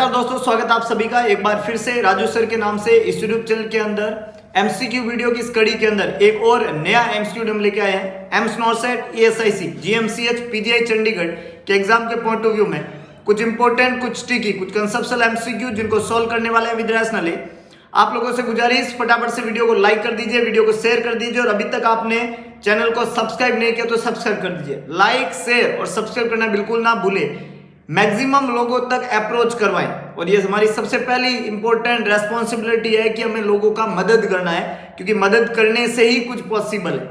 नमस्कार दोस्तों, स्वागत आप सभी का एक बार फिर से राजू सर के नाम से इस यूट्यूब चैनल के अंदर एमसीक्यू वीडियो की इस कड़ी के अंदर एक और नया एमसीक्यू हम लेके आए हैं। AIIMS नॉर्सेट ESIC GMCH PGI Chandigarh के एग्जाम के पॉइंट ऑफ व्यू में कुछ इंपॉर्टेंट, कुछ ट्रिकी, कुछ कंसेप्चुअल एमसीक्यू जिनको सोल्व करने वाले हैं विद रैशनली। आप लोगों से गुजारिश, फटाफट से वीडियो को लाइक कर दीजिए, वीडियो को शेयर कर दीजिए और अभी तक आपने चैनल को सब्सक्राइब नहीं किया तो सब्सक्राइब कर दीजिए। लाइक, शेयर और सब्सक्राइब करना बिल्कुल ना भूलें। मैक्सिमम लोगों तक अप्रोच करवाएं और ये हमारी सबसे पहली इंपॉर्टेंट रेस्पॉन्सिबिलिटी है कि हमें लोगों का मदद करना है, क्योंकि मदद करने से ही कुछ पॉसिबल है।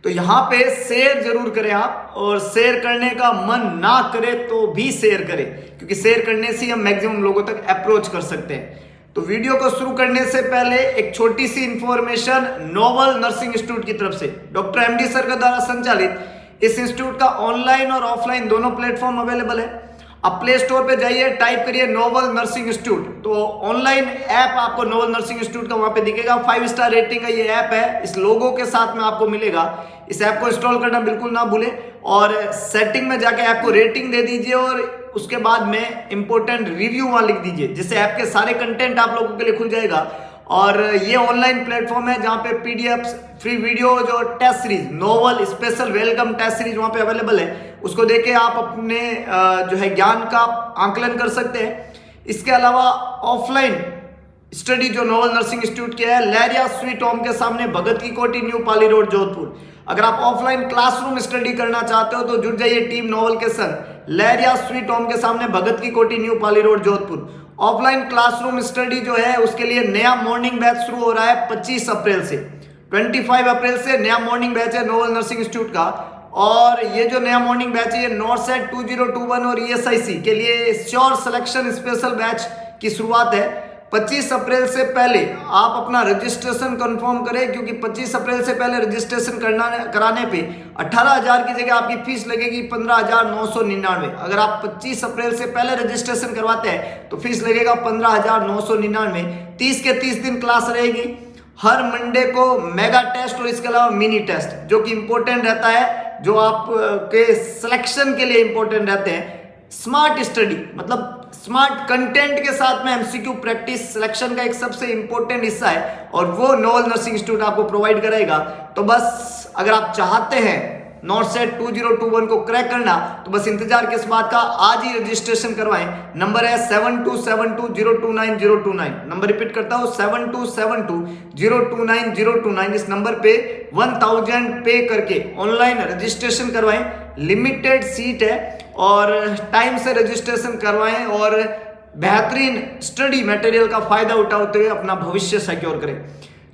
तो यहाँ पे शेयर जरूर करें आप, और शेयर करने का मन ना करे तो भी शेयर करें, क्योंकि शेयर करने से हम मैक्सिमम लोगों तक अप्रोच कर सकते हैं। तो वीडियो को शुरू करने से पहले एक छोटी सी इंफॉर्मेशन नोबल नर्सिंग इंस्टीट्यूट की तरफ से। डॉक्टर एमडी सर का द्वारा संचालित इस इंस्टीट्यूट का ऑनलाइन और ऑफलाइन दोनों प्लेटफॉर्म अवेलेबल है। आप प्ले स्टोर पे जाइए, टाइप करिए नोबल नर्सिंग इंस्टीट्यूट, तो ऑनलाइन ऐप आपको नोबल नर्सिंग इंस्टीट्यूट का वहां पे दिखेगा। 5 स्टार रेटिंग का ये ऐप है, इस लोगो के साथ में आपको मिलेगा। इस ऐप को इंस्टॉल करना बिल्कुल ना भूलें और सेटिंग में जाके ऐप को रेटिंग दे दीजिए और उसके बाद में इंपॉर्टेंट रिव्यू वहां लिख दीजिए, जिससे ऐप के सारे कंटेंट आप लोगों के लिए खुल जाएगा। और ये ऑनलाइन प्लेटफॉर्म है जहां पे पीडीएफ्स, फ्री वीडियोज और test series, noble special welcome test series वहां पे अवेलेबल है। उसको देके आप अपने जो है ज्ञान का आंकलन कर सकते हैं। इसके अलावा ऑफलाइन स्टडी जो नोबल नर्सिंग इंस्टीट्यूट के है, लहरिया स्वीट होम के सामने, भगत की कोठी, न्यू पाली रोड, जोधपुर। अगर आप ऑफलाइन क्लासरूम स्टडी करना चाहते हो तो जुड़ जाइए टीम नोबल के संग, लहरिया स्वीट होम के सामने, Bhagat ki Kothi, new Pali road, Jodhpur. Offline classroom study जो है उसके लिए नया मॉर्निंग बैच शुरू हो रहा है 25 अप्रैल से। 25 अप्रैल से नया मॉर्निंग बैच है नोबल नर्सिंग इंस्टीट्यूट का। और ये जो नया मॉर्निंग बैच है ये नॉर्सेट 2021 और ईएसआईसी के लिए श्योर सिलेक्शन स्पेशल बैच की शुरुआत है। 25 अप्रैल से पहले आप अपना रजिस्ट्रेशन कंफर्म करें, क्योंकि 25 अप्रैल से पहले रजिस्ट्रेशन कराने पे 18,000 की जगह आपकी फीस लगेगी 15,999। अगर आप 25 अप्रैल से पहले रजिस्ट्रेशन करवाते हैं तो फीस लगेगा 15,999। 30 के 30 दिन क्लास रहेगी। हर मंडे को मेगा टेस्ट और इसके अलावा मिनी टेस्ट, जो कि इंपॉर्टेंट रहता है, जो आपके सिलेक्शन के लिए इंपॉर्टेंट रहते हैं। स्मार्ट स्टडी मतलब स्मार्ट कंटेंट के साथ में एमसीक्यू प्रैक्टिस सिलेक्शन का एक सबसे इंपॉर्टेंट हिस्सा है और वो नोबल नर्सिंग इंस्टीट्यूट आपको प्रोवाइड करेगा। तो बस अगर आप चाहते हैं नॉर्सेट 2021 को क्रैक करना तो बस इंतजार किस बात का, आज ही रजिस्ट्रेशन करवाएं। नंबर है 7272029029। नंबर रिपीट करता हूं, 7272029029। इस नंबर पे 1000 पे करके ऑनलाइन रजिस्ट्रेशन करवाएं। लिमिटेड सीट है और टाइम से रजिस्ट्रेशन करवाएं और बेहतरीन स्टडी मटेरियल का फायदा उठाते हुए अपना भविष्य सिक्योर करें।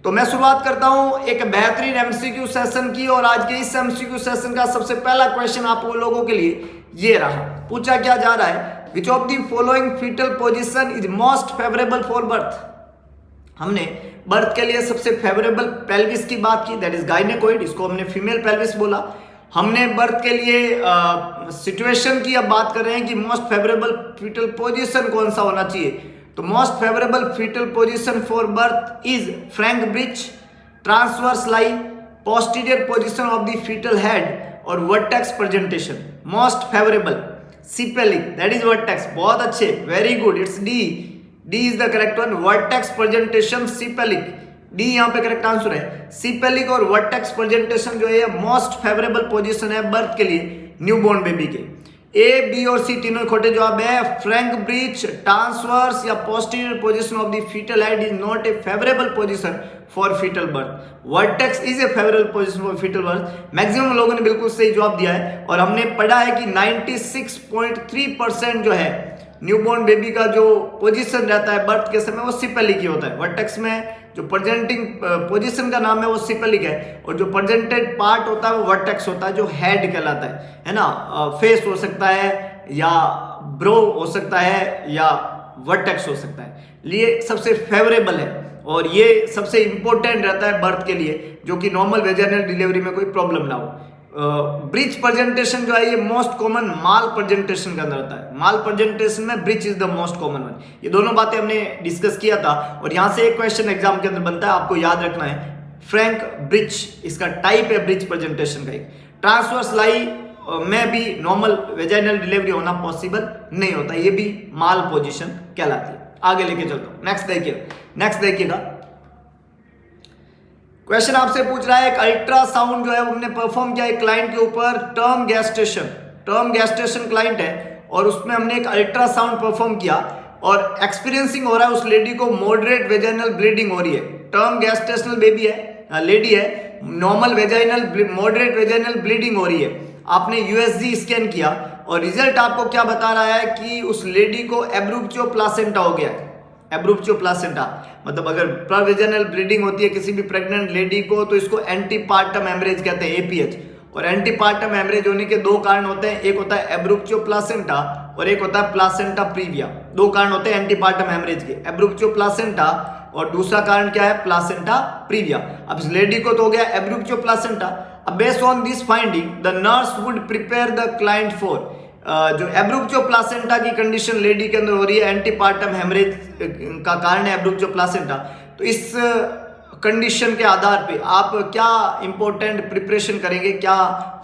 तो मैं शुरुआत करता हूं एक बेहतरीन एमसीक्यू सेशन की, और आज के इस एमसीक्यू सेशन का सबसे पहला क्वेश्चन आप लोगों के लिए ये रहा। पूछा क्या जा रहा है, which of the following fetal position is most favourable for birth. हमने बर्थ के लिए सबसे फेवरेबल पेल्विस की बात की, दैट इज गायनेकोइड, इसको हमने फीमेल पेल्विस बोला। हमने बर्थ के लिए सिचुएशन की अब बात कर रहे हैं कि मोस्ट फेवरेबल फीटल पोजीशन कौन सा होना चाहिए। तो most favourable foetal position for birth is frank breech, transverse lie, posterior position of the fetal head और vertex presentation. Most favourable cephalic, that is vertex. बहुत अच्छे, very good, it's D is the correct one. Vertex presentation cephalic, D यहाँ पे correct answer है। Cephalic और vertex presentation जो है most favourable position है बर्थ के लिए न्यूबॉर्न बेबी के। ए, बी और सी तीनों खोटे जवाब है। फ्रैंक ब्रीच, ट्रांसवर्स या posterior position of the fetal head is not a favourable position for fetal birth. Vertex is a favourable position for fetal birth. Maximum लोगों ने बिल्कुल सही जवाब दिया है और हमने पढ़ा है कि 96.3% जो है न्यूबॉर्न बेबी का जो पोजीशन रहता है बर्थ के समय वो सिपेलिक ही होता है। वर्टेक्स में जो प्रेजेंटिंग पोजीशन का नाम है वो सिपेलिक है और जो प्रेजेंटेड पार्ट होता है वो वर्टेक्स होता है, जो हेड कहलाता है ना। फेस हो सकता है या ब्रो हो सकता है या वर्टेक्स हो सकता है। ये सबसे फेवरेबल है और ये सबसे इंपॉर्टेंट रहता है बर्थ के लिए, जो कि नॉर्मल वेजाइनल डिलीवरी में कोई प्रॉब्लम ना हो। ब्रिज प्रेजेंटेशन जो है ये मोस्ट कॉमन माल प्रेजेंटेशन के अंदर होता है। माल प्रेजेंटेशन में bridge is the most common one. ये दोनों बातें हमने डिस्कस किया था और यहां से एक क्वेश्चन एग्जाम के अंदर बनता है, आपको याद रखना है। फ्रैंक ब्रिज इसका टाइप है ब्रिज प्रेजेंटेशन का। एक ट्रांसवर्स लाई में भी नॉर्मल वेजाइनल डिलीवरी होना पॉसिबल नहीं होता, ये भी माल पोजीशन कहलाती है। आगे लेके चलता हूं, नेक्स्ट देखिएगा। क्वेश्चन आपसे पूछ रहा है एक अल्ट्रासाउंड जो है हमने परफॉर्म किया एक क्लाइंट के ऊपर, टर्म गैस्ट्रेशन क्लाइंट है, और उसमें हमने एक अल्ट्रासाउंड परफॉर्म किया और एक्सपीरियंसिंग हो रहा है उस लेडी को मॉडरेट वेजाइनल ब्लीडिंग हो रही है। टर्म गैस्ट्रेशनल बेबी है, लेडी है, normal vaginal moderate vaginal bleeding हो रही है। आपने यूएसजी स्कैन किया और रिजल्ट आपको क्या बता रहा है कि उस लेडी को एब्रूप्चो प्लासेंटा हो गया है। एब्रूप्चो प्लासेंटा मतलब अगर प्रोविजनल ब्लीडिंग होती है किसी भी प्रेग्नेंट लेडी को तो इसको एंटीपार्टम हेमरेज कहते हैं, एपीएच। और एंटीपार्टम हेमरेज होने के दो कारण होते हैं, एक होता है एब्रूप्चो प्लासेंटा और एक होता है प्लासेंटा प्रीविया। दो कारण होते हैं एंटीपार्टम हेमरेज के, एब्रूप्चो प्लासेंटा और दूसरा कारण क्या है, प्लासेंटा प्रीविया। अब इस लेडी को तो हो गया एब्रूप्चो प्लासेंटा। अब based on this finding the nurse would prepare the client for जो एब्रूप्चो प्लासेंटा की कंडीशन लेडी के अंदर हो रही है, एंटीपार्टम हेमरेज का कारण है एब्रूप्चो प्लासेंटा। तो इस कंडीशन के आधार पे आप क्या इंपॉर्टेंट प्रिपरेशन करेंगे, क्या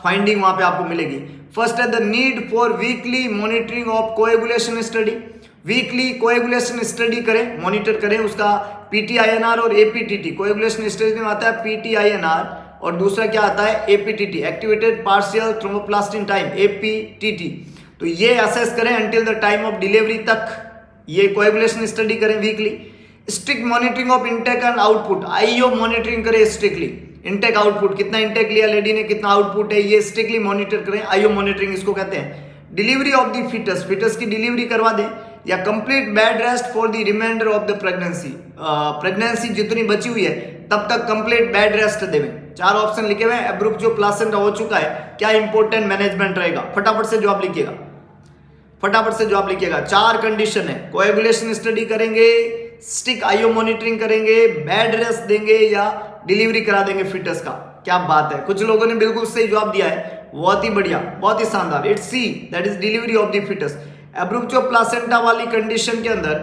फाइंडिंग वहां पे आपको मिलेगी। फर्स्ट है the need for weekly monitoring of coagulation study. Weekly coagulation study करें, मॉनिटर करें उसका पीटीआईएनआर और एपीटीटी। कोएगुलेशन स्टडी में आता है पीटीआईएनआर और दूसरा क्या आता है APTT, activated partial thromboplastin time, APTT. तो ये असेस करें until the time of delivery तक, ये कोएगुलेशन स्टडी करें weekly. Strict monitoring of intake and output, IO monitoring करें स्ट्रिक्टली। इनटेक आउटपुट, कितना इनटेक लिया लेडी ने, कितना आउटपुट है, ये स्ट्रिक्टली मॉनिटर करें, आईओ मॉनिटरिंग इसको कहते हैं। Delivery of the fetus, fetus की डिलीवरी करवा दें या complete bed rest for the reminder of the pregnancy. Pregnancy जितनी बची हुई है तब तक कंप्लीट बेड रेस्ट देवें। चार ऑप्शन लिखे हुए हैं, एब्रूप्चो प्लासेंटा हो चुका है, क्या इंपॉर्टेंट मैनेजमेंट रहेगा, फटाफट से जवाब लिखिएगा। चार कंडीशन है, कोएगुलेशन स्टडी करेंगे, स्टिक आईओ मॉनिटरिंग करेंगे, बेड रेस्ट देंगे या डिलीवरी करा देंगे फीटस का। क्या बात है, कुछ लोगों ने बिल्कुल सही जवाब दिया है, बहुत ही बढ़िया, बहुत ही शानदार। It's C, that is delivery of the foetus. Abruptio placenta वाली कंडीशन के अंदर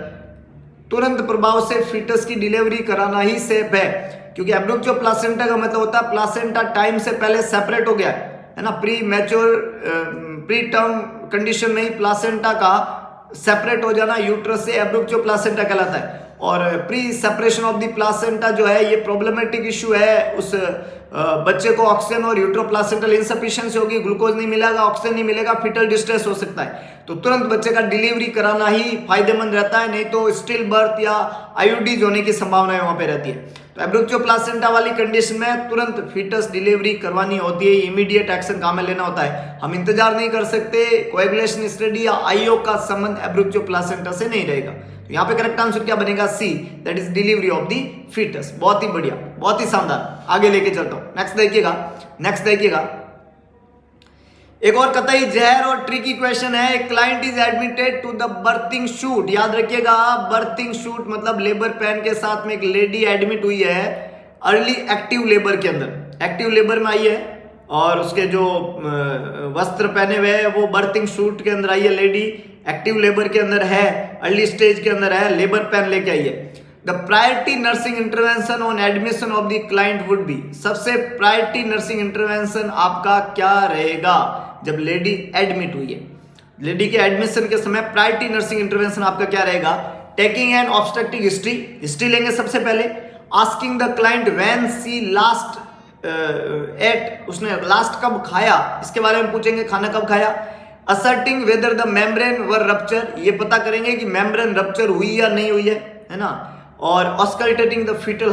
तुरंत प्रभाव से फीटस की डिलीवरी कराना ही सेफ है, क्योंकि एब्रूप्चो प्लासेंटा का मतलब होता है प्लासेंटा टाइम से पहले सेपरेट हो गया है ना। प्री टर्म कंडीशन में ही प्लासेंटा का सेपरेट हो जाना यूट्रस से एब्रूप्चो प्लासेंटा कहलाता है। और pre separation of the placenta जो है ये प्रॉब्लमेटिक इशू है, उस बच्चे को ऑक्सीजन और यूट्रोप्लासेंटल इंसफिशियंसी होगी, ग्लूकोज नहीं मिलेगा, ऑक्सीजन नहीं मिलेगा, फीटल डिस्ट्रेस हो सकता है। तो तुरंत बच्चे का डिलीवरी कराना ही फायदेमंद रहता है, नहीं तो स्टिल बर्थ या आईयूडीज होने की संभावना वहां पे रहती है। तो एब्रूप्चो प्लासेंटा वाली कंडीशन में तुरंत फीटस डिलीवरी करवानी होती है, इमीडिएट एक्शन काम में लेना होता है, हम इंतजार नहीं कर सकते। कोएगुलेशन स्टडी या आईओ का संबंध एब्रूप्चो प्लासेंटा से नहीं रहेगा। तो यहाँ पे करेक्ट आंसर क्या बनेगा, C, that is delivery of the foetus. बहुत ही बढ़िया, बहुत ही शानदार। आगे लेके चलता हूं, नेक्स्ट देखिएगा। एक और कतई जहर और ट्रिकी क्वेश्चन है। Client is admitted to the birthing suite. याद रखिएगा, बर्थिंग शूट मतलब लेबर पेन के साथ में एक लेडी एडमिट हुई है अर्ली एक्टिव लेबर के अंदर, एक्टिव लेबर में आई है और उसके जो वस्त्र पहने हुए हैं वो बर्थिंग शूट के अंदर आई है। लेडी एक्टिव लेबर के अंदर है, अर्ली स्टेज के अंदर है, लेबर पेन लेके आई है। The priority nursing intervention on admission of the client would be. सबसे प्रायोरिटी नर्सिंग इंटरवेंशन आपका क्या रहेगा जब लेडी एडमिट हुई है। लेडी के एडमिशन के समय प्रायोरिटी नर्सिंग इंटरवेंशन आपका क्या रहेगा, टेकिंग एन ऑब्स्टेट्रिक हिस्ट्री लेंगे सबसे पहले, asking the client when she last उसने लास्ट कब खाया, इसके बारे में पूछेंगे, खाना कब खाया। Asserting whether the membrane were rupture, ये पता करेंगे कि मेम्ब्रेन रप्चर हुई या नहीं हुई है ना। और ऑस्कल्टेटिंग द फीटल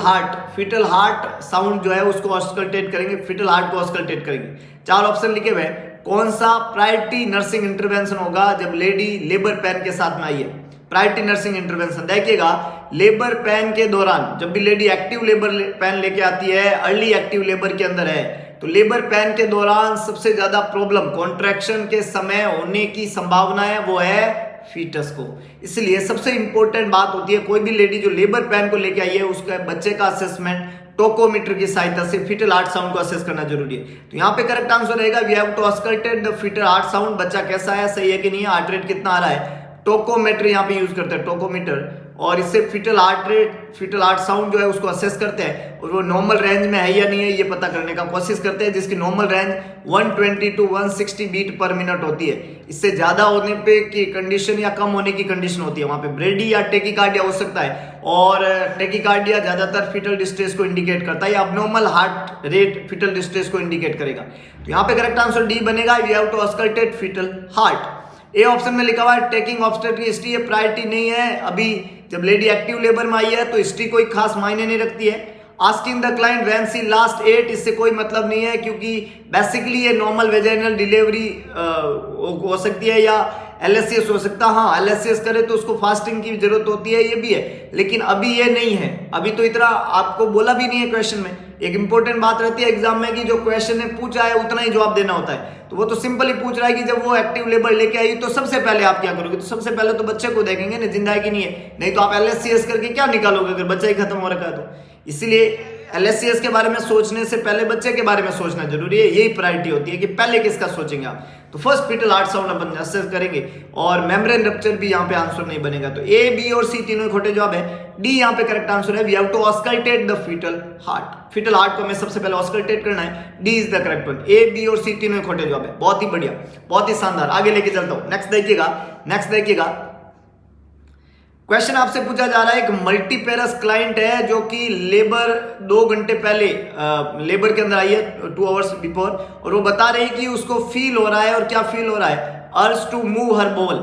हार्ट साउंड जो है उसको ऑस्कल्टेट करेंगे, फीटल हार्ट को ऑस्कल्टेट करेंगे। चार ऑप्शन लिखे हुए, कौन सा प्रायोरिटी नर्सिंग इंटरवेंशन होगा जब लेडी लेबर पेन के साथ में आई है। प्रायोरिटी नर्सिंग इंटरवेंशन देखिएगा, लेबर पेन के दौरान जब भी लेडी एक्टिव लेबर पेन लेके आती है, अर्ली एक्टिव लेबर के अंदर है, तो लेबर पेन के दौरान सबसे ज्यादा प्रॉब्लम कॉन्ट्रैक्शन के समय होने की संभावना है वो है फीटस को। इसलिए सबसे इंपॉर्टेंट बात होती है, कोई भी लेडी जो लेबर पेन को लेके आई है उसका बच्चे का असेसमेंट टोकोमीटर की सहायता से फीटल हार्ट साउंड को असेस करना जरूरी है। तो यहाँ पे करेक्ट आंसर रहेगा we have to auscultate the fetal heart sound, बच्चा कैसा है, सही है कि नहीं है, हार्ट रेट कितना आ रहा है। टोकोमीटर यहाँ पे यूज करते हैं, टोकोमीटर और इससे fetal heart rate, fetal heart sound जो है उसको असेस करते हैं और वो नॉर्मल रेंज में है या नहीं है ये पता करने का कोशिश करते हैं, जिसकी normal range 120 to 160 beat per minute होती है। इससे ज्यादा होने पे की कंडीशन या कम होने की कंडीशन होती है, वहां पे ब्रेडी या टेकिकार्डिया हो सकता है। और टेकिकार्डिया ज्यादातर फीटल डिस्ट्रेस को इंडिकेट करता है या abnormal heart rate fetal distress को इंडिकेट करेगा। तो यहाँ पे करेक्ट आंसर डी बनेगा, we have to auscultate fetal heart. A option में लिखा हुआ है टेकिंग ऑब्स्टेट्रिक हिस्ट्री, ये प्रायोरिटी नहीं है। अभी जब लेडी एक्टिव लेबर में आई है तो हिस्ट्री कोई खास मायने नहीं रखती है। Asking the client when she last ate, इससे कोई मतलब नहीं है क्योंकि बेसिकली ये नॉर्मल वेजाइनल डिलीवरी हो सकती है या LSCS हो सकता है। हाँ, LSCS करे तो उसको फास्टिंग की जरूरत होती है, ये भी है, लेकिन अभी ये नहीं है। अभी तो इतना आपको बोला भी नहीं है क्वेश्चन में। एक इंपॉर्टेंट बात रहती है एग्जाम में कि जो क्वेश्चन ने पूछा है उतना ही जवाब देना होता है। तो वो तो सिंपल ही पूछ रहा है कि जब वो एक्टिव लेबर लेके आई तो सबसे पहले आप क्या करोगे, तो सबसे पहले तो बच्चे को देखेंगे ना, जिंदा है कि नहीं है। नहीं तो आप LSCS करके क्या निकालोगे अगर बच्चा ही खत्म हो रखा है तो। इसलिए LSCS के बारे में सोचने से पहले बच्चे के बारे में सोचना जरूरी है, यही प्रायोरिटी होती है कि पहले किसका सोचेंगे आप। तो फर्स्ट फीटल हार्ट साउंड अपन असेस करेंगे और मेम्ब्रेन रप्चर भी यहाँ पे आंसर नहीं बनेगा। तो A, B और C तीनों खोटे जवाब है। डी यहाँ पे करेक्ट आंसर है, we have to auscultate the fetal heart. Fetal heart को हमें सबसे पहले ऑस्कल्टेट करना है, D is the correct one. A, B और C तीनों खोटे जवाब है। बहुत ही बढ़िया, बहुत ही शानदार। आगे लेके चलता हूँ, नेक्स्ट देखिएगा। क्वेश्चन आपसे पूछा जा रहा है, एक मल्टीपेरस क्लाइंट है जो कि लेबर 2 घंटे पहले लेबर के अंदर आई है 2 आवर्स बिफोर, और वो बता रही है कि उसको फील हो रहा है, और क्या फील हो रहा है, अर्ज टू मूव हर बोवल।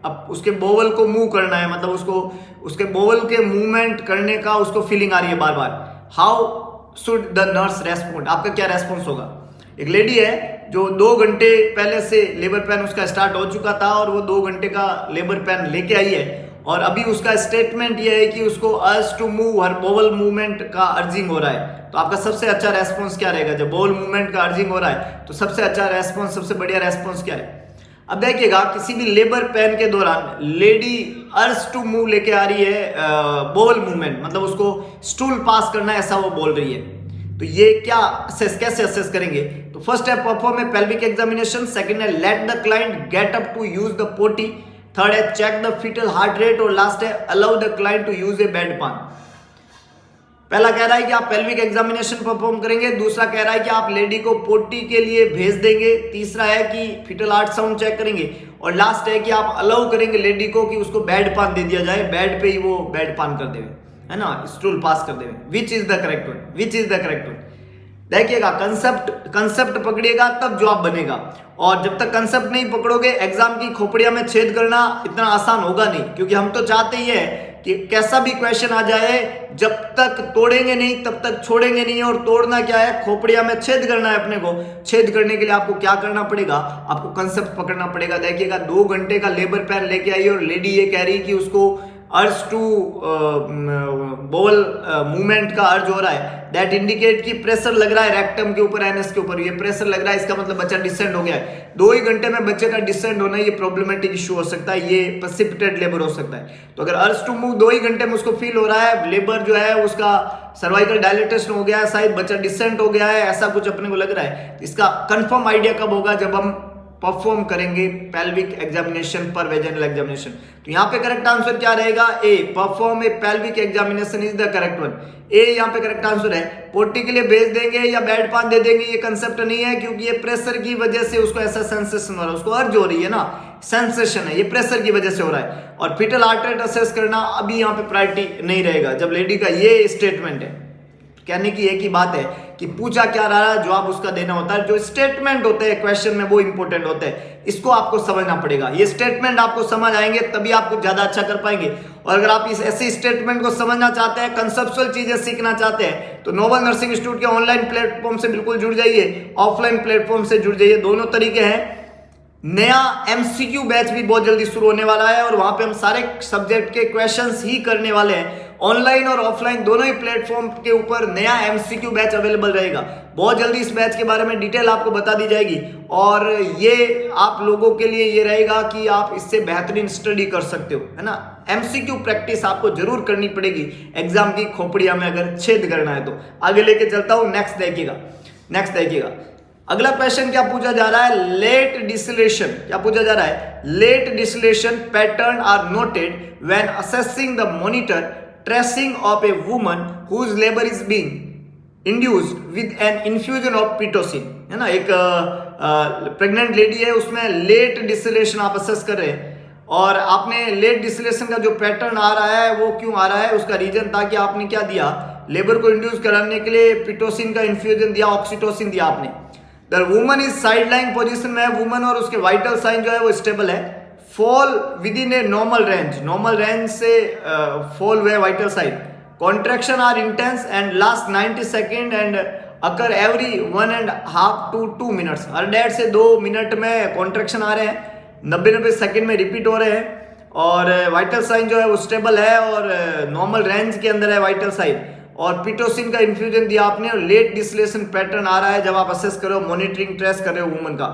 अब उसके बोवल को मूव करना है, मतलब उसको उसके बोवल के मूवमेंट करने का उसको फीलिंग आ रही है बार बार। How should the nurse respond, आपका क्या रेस्पॉन्स होगा। एक लेडी है जो 2 घंटे पहले से लेबर पेन उसका स्टार्ट हो चुका था और वो 2 घंटे का लेबर पेन लेके आई है, और अभी उसका स्टेटमेंट ये है कि उसको urge to move her bowel movement का अर्जिंग हो रहा है। तो आपका सबसे अच्छा रेस्पॉन्स क्या रहेगा जब बोवल मूवमेंट का अर्जिंग हो रहा है, तो सबसे अच्छा रेस्पॉन्स, सबसे बढ़िया रेस्पॉन्स क्या है। अब देखिएगा, किसी भी लेबर पेन के दौरान लेडी अर्ज टू मूव लेके आ रही है, बोवल मूवमेंट मतलब उसको स्टूल पास करना है ऐसा वो बोल रही है। तो ये क्या कैसे असेस करेंगे, तो फर्स्ट है perform a pelvic examination, second है let the client get up to use the potty, third है check the fetal heart rate, और लास्ट है allow the client to use a bedpan. पहला कह रहा है कि आप पेल्विक एग्जामिनेशन परफॉर्म करेंगे, दूसरा कह रहा है कि आप लेडी को पोटी के लिए भेज देंगे, तीसरा है कि फीटल हार्ट साउंड चेक करेंगे, और लास्ट है कि आप अलाउ करेंगे लेडी को कि उसको बेड पान दे दिया जाए, बेड पे ही वो बेड पान कर देवे, है ना, स्टूल पास कर देवे। Which is the correct one. देखिएगा, कंसेप्ट पकड़िएगा तब जवाब बनेगा, और जब तक कंसेप्ट नहीं पकड़ोगे एग्जाम की खोपड़िया में छेद करना इतना आसान होगा नहीं, क्योंकि हम तो चाहते ही है कि कैसा भी क्वेश्चन आ जाए जब तक तोड़ेंगे नहीं तब तक छोड़ेंगे नहीं। और तोड़ना क्या है, खोपड़िया में छेद करना है अपने को। छेद करने के लिए आपको क्या करना पड़ेगा, आपको कंसेप्ट पकड़ना पड़ेगा। देखिएगा, 2 घंटे का लेबर पेन लेके आई और लेडी ये कह रही कि उसको अर्ज टू बोवल मूवमेंट का अर्ज हो रहा है, दैट इंडिकेट कि प्रेशर लग रहा है रेक्टम के ऊपर, एनएस के ऊपर, ये प्रेशर लग रहा है, इसका मतलब बच्चा डिसेंड हो गया है। 2 ही घंटे में बच्चे का डिसेंड होना ये प्रॉब्लमेटिक इशू हो सकता है, ये प्रेसिपिटेट लेबर हो सकता है। तो अगर अर्ज टू मूव 2 ही घंटे में उसको फील हो रहा है, लेबर जो है उसका सर्वाइकल डायलेटेशन हो गया है, शायद बच्चा डिसेंड हो गया है, ऐसा कुछ अपने को लग रहा है, इसका कंफर्म आइडिया कब होगा, जब हम परफॉर्म करेंगे पेल्विक एग्जामिनेशन पर वेजाइनल एग्जामिनेशन। तो यहाँ पे करेक्ट आंसर क्या रहेगा, A, perform a pelvic examination is the correct one. A यहाँ पे करेक्ट आंसर है। पोटी के लिए भेज देंगे या बेड पान दे देंगे, ये कंसेप्ट नहीं है, क्योंकि ये प्रेशर की वजह से उसको ऐसा सेंसेशन हो रहा है, उसको अर्ज हो रही है ना, सेंसेशन है, ये प्रेशर की वजह से हो रहा है। और फीटल हार्ट रेट असेस करना अभी यहाँ पे प्रायोरिटी नहीं रहेगा जब लेडी का ये स्टेटमेंट है। कहने की एक ही बात है कि पूछा क्या रहा है, जवाब उसका देना होता है। जो स्टेटमेंट होते हैं क्वेश्चन में वो इंपॉर्टेंट होते हैं, इसको आपको समझना पड़ेगा। ये स्टेटमेंट आपको समझ आएंगे तभी आप कुछ ज्यादा अच्छा कर पाएंगे। और अगर आप इस ऐसे स्टेटमेंट को समझना चाहते हैं, कंसेप्चुअल चीजें सीखना चाहते हैं, तो नोबल नर्सिंग इंस्टीट्यूट के ऑनलाइन प्लेटफॉर्म से बिल्कुल जुड़ जाइए, ऑफलाइन प्लेटफॉर्म से जुड़ जाइए, दोनों तरीके हैं। नया एमसीक्यू बैच भी बहुत जल्दी शुरू होने वाला है और वहां पे हम सारे सब्जेक्ट के क्वेश्चंस ही करने वाले हैं। ऑनलाइन और ऑफलाइन दोनों ही प्लेटफॉर्म के ऊपर नया एमसीक्यू बैच अवेलेबल रहेगा। बहुत जल्दी इस बैच के बारे में डिटेल आपको बता दी जाएगी और ये आप लोगों के लिए ये रहेगा कि आप इससे बेहतरीन स्टडी कर सकते हो, है ना। एमसीक्यू प्रैक्टिस आपको जरूर करनी पड़ेगी एग्जाम की खोपड़िया में अगर छेद करना है तो। आगे लेके चलता हूं, नेक्स्ट देखिएगा। अगला क्वेश्चन क्या पूछा जा रहा है, लेट डिसिलेशन, क्या पूछा जा रहा है, late deceleration pattern are noted when assessing the monitor tracing of a woman whose labour is being induced with an infusion of Pitocin, है ना, एक प्रेग्नेंट लेडी है, उसमें लेट डिसिलेशन आप असेस कर रहे हैं और आपने लेट डिसिलेशन का जो पैटर्न आ रहा है वो क्यों आ रहा है, उसका रीजन था कि आपने क्या दिया, लेबर को इंड्यूस कराने के लिए पिटोसिन का इन्फ्यूजन दिया, ऑक्सीटोसिन दिया आपने। The woman is side lying position में है, वुमन और उसके वाइटल साइन जो है वो स्टेबल है, fall within a normal range, normal range से फॉल हुए vital sign, contraction are intense and last 90 second and occur every 1.5 to 2 minutes, हर 1.5 से 2 मिनट में कॉन्ट्रैक्शन आ रहे हैं, 90 सेकेंड में रिपीट हो रहे हैं और वाइटल साइन जो है वो स्टेबल है और नॉर्मल रेंज के अंदर है वाइटल साइन, और पिटोसिन का इन्फ्यूजन दिया आपने और लेट डिसिलेशन पैटर्न आ रहा है जब आप असेस करो, मॉनिटरिंग ट्रेस कर रहे हो वुमन का,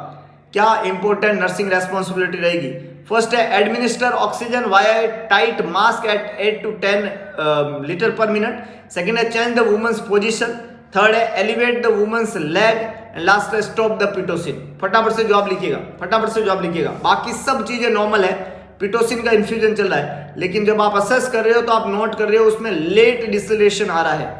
क्या इंपॉर्टेंट नर्सिंग रेस्पॉन्सिबिलिटी रहेगी। फर्स्ट है administer oxygen via tight mask at 8 to 10 litre per minute, second है change the woman's position, third है elevate the woman's leg and last है स्टॉप द पिटोसिन। फटाफट से जवाब लिखिएगा, फटाफट से जवाब लिखिएगा, बाकी सब चीजें नॉर्मल है, पिटोसिन का इन्फ्यूजन चल रहा है, लेकिन जब आप असेस कर रहे हो तो आप नोट कर रहे हो उसमें लेट डिसिलेशन आ रहा है।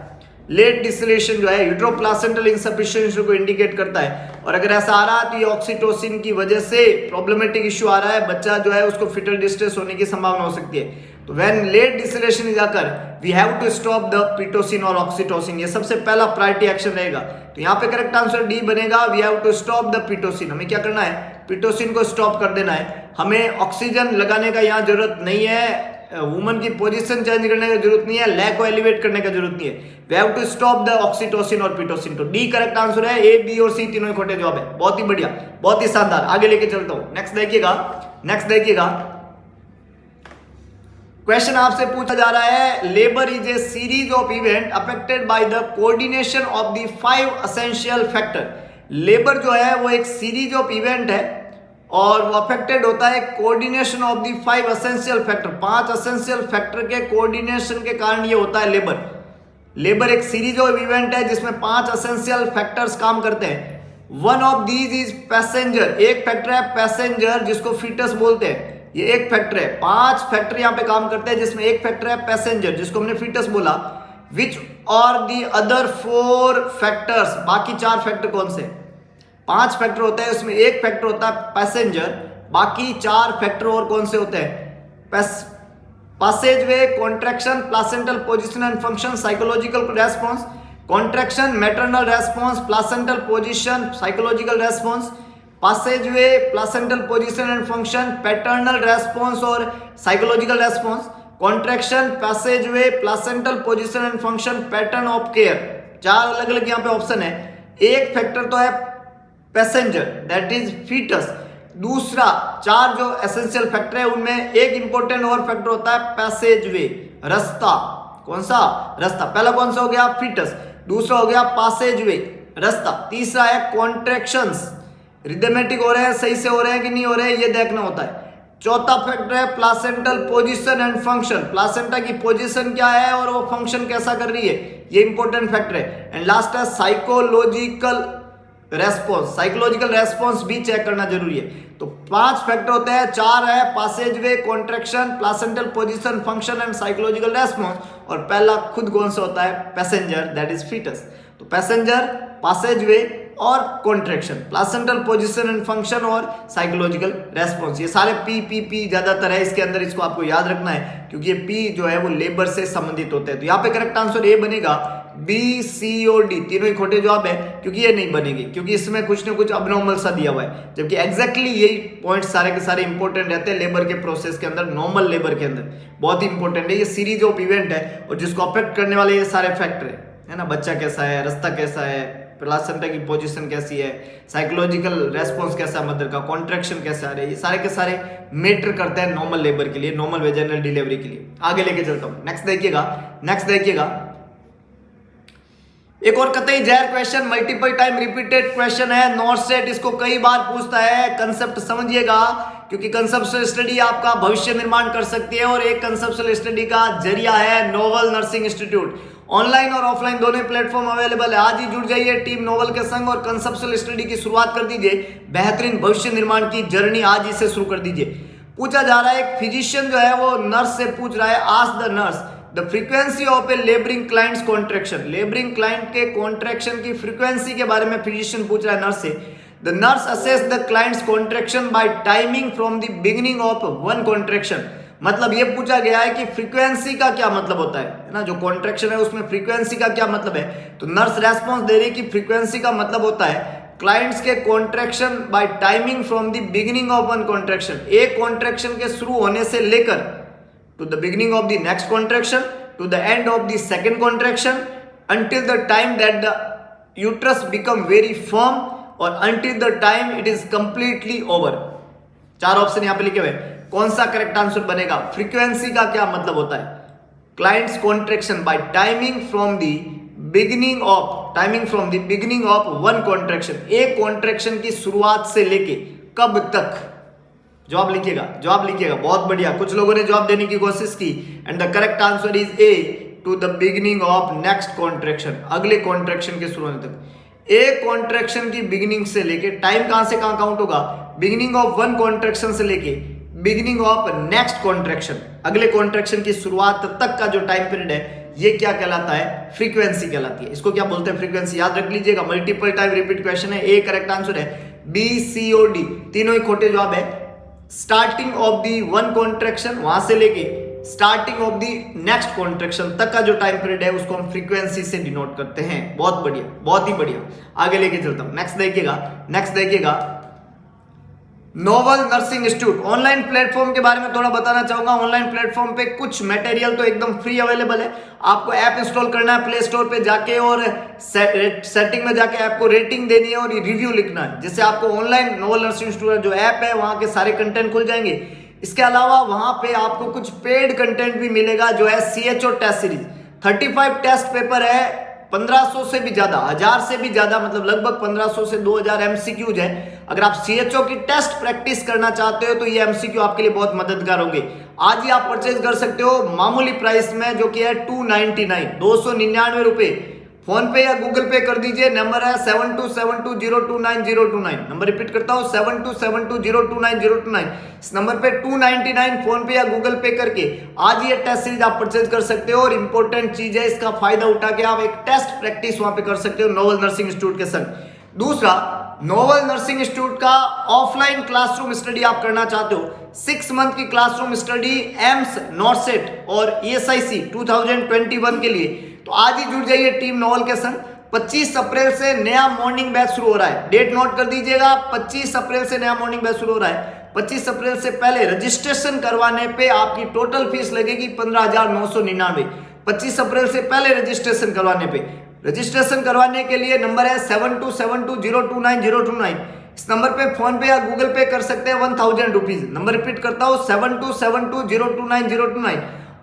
लेट डिसिलेशन जो है यूट्रोप्लासेंटल इंसफिशिएंसी को इंडिकेट करता है और अगर ऐसा आ रहा है तो ये ऑक्सीटोसिन की वजह से प्रॉब्लमेटिक इश्यू आ रहा है, बच्चा जो है उसको फिटल डिस्ट्रेस होने की संभावना हो सकती है। तो when late deceleration is occur we have to stop the Pitocin और ऑक्सीटोसिन, ये सबसे पहला प्रायोरिटी एक्शन रहेगा। तो यहाँ पे करेक्ट आंसर डी बनेगा, we have to stop the Pitocin, हमें क्या करना है, पिटोसिन को स्टॉप कर देना है, हमें ऑक्सीजन लगाने का यहाँ जरूरत नहीं है, वुमन की पोजीशन चेंज करने की जरूरत नहीं है, लैग को एलिवेट करने की जरूरत नहीं है, we have to stop the oxytocin और पिटोसिन। तो डी करेक्ट आंसर है, ए बी और सी तीनों ही खोटे जवाब है। बहुत ही बढ़िया, बहुत ही शानदार, आगे लेके चलता हूं। नेक्स्ट देखिएगा, नेक्स्ट देखिएगा, क्वेश्चन आपसे पूछा जा रहा है, labour is a series of event affected by the coordination of the 5 essential factor. Labour जो है वो एक सीरीज ऑफ इवेंट है और वो अफेक्टेड होता है coordination of the 5 essential factor, 5 essential factor के कोऑर्डिनेशन के कारण ये होता है लेबर। लेबर एक सीरीज ऑफ इवेंट है जिसमें 5 एसेंशियल फैक्टर्स काम करते हैं। One of these is passenger, एक फैक्टर है पैसेंजर जिसको फीटस बोलते हैं, ये एक फैक्टर है। 5 फैक्टर यहां पे काम करते हैं जिसमें एक फैक्टर है पैसेंजर जिसको हमने फीटस बोला। विच और दी अदर 4 फैक्टर्स, बाकी 4 फैक्टर कौन से, 5 फैक्टर होते हैं उसमें एक फैक्टर होता है पैसेंजर, बाकी 4 फैक्टर और कौन से होते हैं, passage way, contraction, placental position and function, psychological response, contraction, maternal response, placental position, psychological response, passageway, placental position and function, paternal response और psychological response, contraction, passageway, placental position and function, pattern of care। 4 अलग अलग यहाँ पे option है। एक factor तो है passenger that is foetus, दूसरा 4 जो एसेंशियल फैक्टर है उनमें एक इंपॉर्टेंट और फैक्टर होता है पैसेजवे, रास्ता। कौन सा, रास्ता। पहला कौन सा हो गया, फीटस, दूसरा हो गया पैसेजवे, रास्ता, तीसरा है कॉन्ट्रैक्शंस, रिदमेटिक हो रहे हैं, सही से हो रहे हैं कि नहीं हो रहे हैं ये देखना होता है। चौथा फैक्टर है placental position and function, placenta की पोजीशन क्या है और वो फंक्शन कैसा कर रही है, ये इंपॉर्टेंट फैक्टर है। एंड लास्ट है साइकोलॉजिकल रेस्पॉन्स, साइकोलॉजिकल रेस्पॉन्स भी चेक करना जरूरी है। तो 5 फैक्टर होते हैं, 4 है passageway, contraction, placental position, function and psychological response, और पहला खुद कौन सा होता है, पैसेंजर दैट इज फीटस। तो पैसेंजर, पैसेजवे और contraction, placental position and function और साइकोलॉजिकल रेस्पॉन्स, ये सारे पी ज्यादातर है इसके अंदर, इसको आपको याद रखना है क्योंकि ये पी जो है वो लेबर से संबंधित होते हैं। तो यहाँ पे करेक्ट आंसर ए बनेगा, बी सी और डी तीनों ही खोटे जवाब है क्योंकि ये नहीं बनेगी, क्योंकि इसमें कुछ ना कुछ अबनॉर्मल सा दिया हुआ है, जबकि एग्जैक्टली यही पॉइंट सारे के सारे इंपॉर्टेंट रहते हैं लेबर के प्रोसेस के अंदर, नॉर्मल लेबर के अंदर बहुत ही इंपॉर्टेंट है। ये सीरीज ऑफ इवेंट है और जिसको अफेक्ट करने वाले ये सारे फैक्टर है ना, बच्चा कैसा है, रास्ता कैसा है, प्लासेंटा की पोजीशन कैसी है, साइकोलॉजिकल रेस्पॉन्स कैसा है मदर का, कॉन्ट्रैक्शन कैसा है, ये सारे के सारे मैटर करते हैं नॉर्मल लेबर के लिए, नॉर्मल वेजाइनल डिलीवरी के लिए। आगे लेके चलता हूं, नेक्स्ट देखिएगा, नेक्स्ट देखिएगा, एक और कतई जहर question, multiple time repeated question है, नॉर्थ सेट इसको कई बार पूछता है। कंसेप्ट समझिएगा क्योंकि कंसेप्चुअल स्टडी आपका भविष्य निर्माण कर सकती है और एक कंसेप्चुअल स्टडी का जरिया है नोवल नर्सिंग इंस्टीट्यूट। ऑनलाइन और ऑफलाइन दोनों प्लेटफॉर्म अवेलेबल है। आज ही जुड़ जाइए टीम नोवेल के संग और कंसेप्चुअल स्टडी की शुरुआत कर दीजिए। बेहतरीन भविष्य निर्माण की जर्नी आज ही से शुरू कर दीजिए। पूछा जा रहा है, एक फिजिशियन जो है वो नर्स से पूछ रहा है, ask the nurse the frequency of a labouring client's contraction. Labouring client के कॉन्ट्रैक्शन की फ्रीक्वेंसी के बारे में फिजिशियन पूछ रहा है नर्स से। The nurse assess the client's contraction by timing from the beginning of one contraction. मतलब ये पूछा गया है कि फ्रीक्वेंसी का क्या मतलब होता है ना, जो कॉन्ट्रैक्शन है उसमें फ्रीक्वेंसी का क्या मतलब है। तो नर्स रेस्पॉन्स दे रही है कि फ्रीक्वेंसी का मतलब होता है क्लाइंट्स के contraction by timing from the beginning of one contraction, एक कॉन्ट्रैक्शन के शुरू होने से लेकर to the beginning of the next contraction to the end of the second contraction until the time that the uterus become very firm और until the time it is completely over। चार option यहां पे लिखे हुए, कौन सा correct answer बनेगा। Frequency का क्या मतलब होता है, client's contraction by timing from the beginning of one contraction, एक कॉन्ट्रैक्शन की शुरुआत से लेके कब तक। जवाब लिखिएगा। बहुत बढ़िया, कुछ लोगों ने जवाब देने की कोशिश की and the correct answer is A, to the beginning of next contraction, अगले कॉन्ट्रैक्शन के शुरू होने तक। एक कॉन्ट्रैक्शन की बिगिनिंग से लेके, टाइम कहां से कहां काउंट होगा, बिगिनिंग ऑफ वन कॉन्ट्रैक्शन से लेके बिगिनिंग ऑफ नेक्स्ट कॉन्ट्रैक्शन, अगले कॉन्ट्रैक्शन की शुरुआत तक का जो टाइम पीरियड है, ये क्या कहलाता है, फ्रीक्वेंसी कहलाती है। इसको क्या बोलते हैं, फ्रीक्वेंसी। याद रख लीजिएगा, मल्टीपल टाइम रिपीट क्वेश्चन है। ए करेक्ट आंसर है, बी सी और डी तीनों ही खोटे जवाब है। Starting of the one contraction, वहां से लेके starting of the next contraction तक का जो टाइम पीरियड है उसको हम फ्रीक्वेंसी से डिनोट करते हैं। बहुत बढ़िया, बहुत ही बढ़िया। आगे लेके चलता हूं, नेक्स्ट देखिएगा novel nursing institute online platform के बारे में थोड़ा बताना चाहूंगा। ऑनलाइन प्लेटफॉर्म पे कुछ मटेरियल तो एकदम फ्री अवेलेबल है। आपको ऐप इंस्टॉल करना है प्ले स्टोर पे जाके और सेटिंग में जाके ऐप को रेटिंग देनी है और रिव्यू लिखना है, जिससे आपको ऑनलाइन नोवेल नर्सिंग इंस्टीट्यूट जो ऐप है वहां के सारे कंटेंट खुल जाएंगे। इसके अलावा वहां पे आपको कुछ पेड कंटेंट भी मिलेगा, जो है CHO test series. 35 test paper है, 1500 से भी ज्यादा, 1000 से भी ज्यादा, मतलब लगभग 1500 से 2000 MCQs है। अगर आप CHO की टेस्ट प्रैक्टिस करना चाहते हो तो ये MCQ आपके लिए बहुत मददगार होंगे। आज ही आप परचेज कर सकते हो मामूली प्राइस में, जो कि है 299 रुपए। फोन पे या गूगल पे कर दीजिए। नंबर है 7272029029। नंबर रिपीट करता हूं, 7272029029। इस नंबर पे 299 फोन पे या गूगल पे करके आज ये टेस्ट सीरीज आप परचेज कर सकते हो। और इंपॉर्टेंट चीज है, इसका फायदा उठा के आप एक टेस्ट प्रैक्टिस वहां पे कर सकते हो नोवेल नर्सिंग इंस्टीट्यूट के संग। दूसरा, नोवेल नर्सिंग इंस्टीट्यूट का ऑफलाइन क्लासरूम स्टडी आप करना चाहते हो, 6 मंथ की क्लासरूम स्टडी एम्स नॉर्सेट और ESIC 2021 के लिए, तो आज ही जुड़ जाइए टीम नोवेल के संग। 25 अप्रैल से नया मॉर्निंग बैच शुरू हो रहा है। डेट नोट कर दीजिएगा, 25 अप्रैल से नया मॉर्निंग बैच शुरू हो रहा है। 25 अप्रैल से पहले रजिस्ट्रेशन करवाने पे आपकी टोटल फीस लगेगी 15,999। 25 अप्रैल से पहले रजिस्ट्रेशन करवाने के लिए नंबर है 7272029029। इस नंबर पे फोन पे या गूगल पे कर सकते हैं 1000 रुपीज। नंबर रिपीट करता हूं, 7272029029।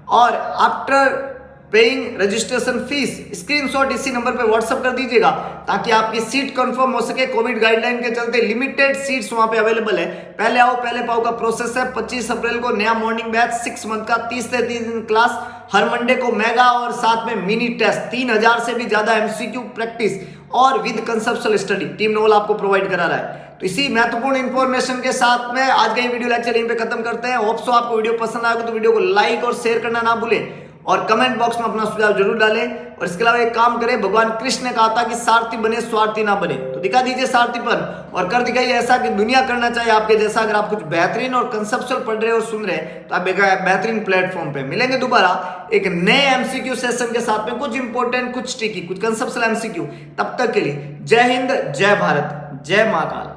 और after paying registration fees screenshot इसी नंबर पे व्हाट्सएप कर दीजिएगा, ताकि आपकी सीट कंफर्म हो सके। कोविड गाइडलाइन के चलते लिमिटेड सीट्स वहां पे अवेलेबल है। पहले आओ पहले पाओ का प्रोसेस है। 25 अप्रैल को नया मॉर्निंग बैच 6 मंथ का 30 से 30 दिन क्लास, हर मंडे को मेगा और साथ में मिनी टेस्ट, 3000 से भी ज्यादा MCQ प्रैक्टिस और with conceptual study team novel आपको प्रोवाइड करा रहा है। तो इसी महत्वपूर्ण इंफॉर्मेशन के साथ में आज का ये वीडियो लेक्चर यहीं पे खत्म करते हैं। होप सो आपको वीडियो पसंद आएगा, तो वीडियो को लाइक और शेयर करना ना भूलें और कमेंट बॉक्स में अपना सुझाव जरूर डालें। और इसके अलावा एक काम करें, भगवान कृष्ण ने कहा था कि सारथी बने स्वार्थी ना बने, तो दिखा दीजिए सारथीपन और कर दिखाइए ऐसा कि दुनिया करना चाहिए आपके जैसा। अगर आप कुछ बेहतरीन और कंसेप्चुअल पढ़ रहे हो और सुन रहे हैं, तो आप एक बेहतरीन प्लेटफॉर्म पे मिलेंगे दोबारा एक नए MCQ सेशन के साथ में, कुछ इंपॉर्टेंट, कुछ ट्रिकी, कुछ कंसेप्चुअल MCQ। तब तक के लिए जय हिंद, जय भारत, जय महाकाल।